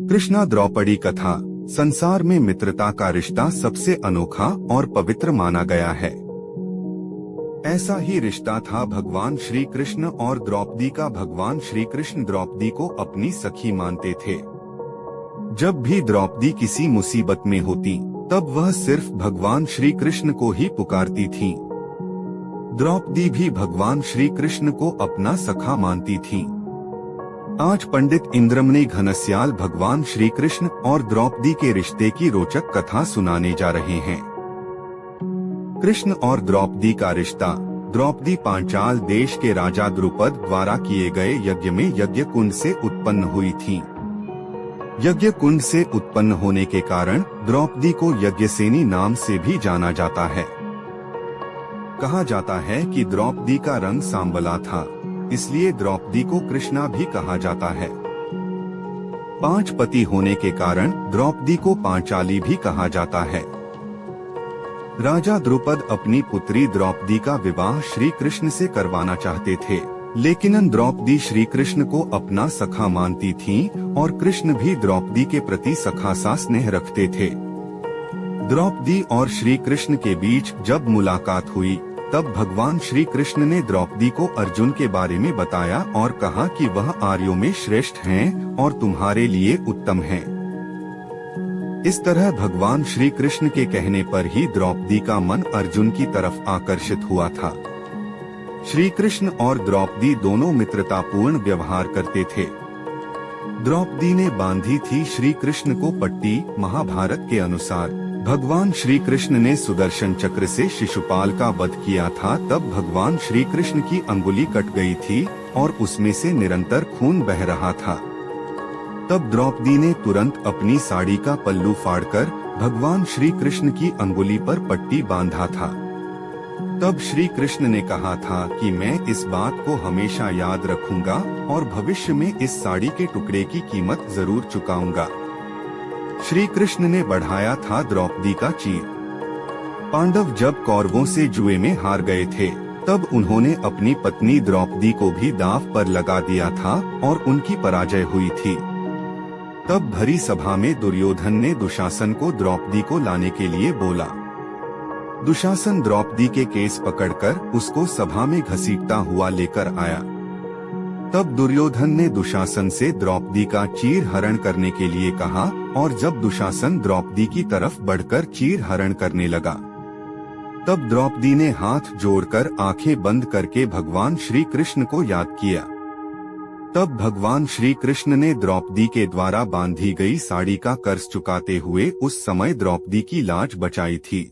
कृष्णा द्रौपदी कथा। संसार में मित्रता का रिश्ता सबसे अनोखा और पवित्र माना गया है। ऐसा ही रिश्ता था भगवान श्री कृष्ण और द्रौपदी का। भगवान श्री कृष्ण द्रौपदी को अपनी सखी मानते थे। जब भी द्रौपदी किसी मुसीबत में होती तब वह सिर्फ भगवान श्री कृष्ण को ही पुकारती थी। द्रौपदी भी भगवान श्री कृष्ण को अपना सखा मानती थी। आज पंडित इंद्रमणि घनश्याल भगवान श्री कृष्ण और द्रौपदी के रिश्ते की रोचक कथा सुनाने जा रहे हैं। कृष्ण और द्रौपदी का रिश्ता। द्रौपदी पांचाल देश के राजा द्रुपद द्वारा किए गए यज्ञ में यज्ञ कुंड से उत्पन्न हुई थी। यज्ञ कुंड से उत्पन्न होने के कारण द्रौपदी को यज्ञसेनी नाम से भी जाना जाता है। कहा जाता है कि द्रौपदी का रंग सांवला था, इसलिए द्रौपदी को कृष्णा भी कहा जाता है। 5 पति होने के कारण द्रौपदी को पांचाली भी कहा जाता है। राजा द्रुपद अपनी पुत्री द्रौपदी का विवाह श्री कृष्ण से करवाना चाहते थे, लेकिन द्रौपदी श्री कृष्ण को अपना सखा मानती थी और कृष्ण भी द्रौपदी के प्रति सखा सा स्नेह रखते थे। द्रौपदी और श्री कृष्ण के बीच जब मुलाकात हुई तब भगवान श्री कृष्ण ने द्रौपदी को अर्जुन के बारे में बताया और कहा कि वह आर्यों में श्रेष्ठ हैं और तुम्हारे लिए उत्तम हैं। इस तरह भगवान श्री कृष्ण के कहने पर ही द्रौपदी का मन अर्जुन की तरफ आकर्षित हुआ था। श्री कृष्ण और द्रौपदी दोनों मित्रतापूर्ण व्यवहार करते थे। द्रौपदी ने बांधी थी श्री कृष्ण को पट्टी। महाभारत के अनुसार भगवान श्री कृष्ण ने सुदर्शन चक्र से शिशुपाल का वध किया था। तब भगवान श्री कृष्ण की अंगुली कट गई थी और उसमें से निरंतर खून बह रहा था। तब द्रौपदी ने तुरंत अपनी साड़ी का पल्लू फाड़कर भगवान श्री कृष्ण की अंगुली पर पट्टी बांधा था। तब श्री कृष्ण ने कहा था कि मैं इस बात को हमेशा याद रखूंगा और भविष्य में इस साड़ी के टुकड़े की कीमत जरूर चुकाऊंगा। श्री कृष्ण ने बढ़ाया था द्रौपदी का चीर। पांडव जब कौरवों से जुए में हार गए थे तब उन्होंने अपनी पत्नी द्रौपदी को भी दांव पर लगा दिया था और उनकी पराजय हुई थी। तब भरी सभा में दुर्योधन ने दुशासन को द्रौपदी को लाने के लिए बोला। दुशासन द्रौपदी के केस पकड़कर उसको सभा में घसीटता हुआ लेकर आया। तब दुर्योधन ने दुशासन से द्रौपदी का चीर हरण करने के लिए कहा और जब दुशासन द्रौपदी की तरफ बढ़कर चीर हरण करने लगा तब द्रौपदी ने हाथ जोड़कर आंखें बंद करके भगवान श्री कृष्ण को याद किया। तब भगवान श्री कृष्ण ने द्रौपदी के द्वारा बांधी गई साड़ी का कर्ज चुकाते हुए उस समय द्रौपदी की लाज बचाई थी।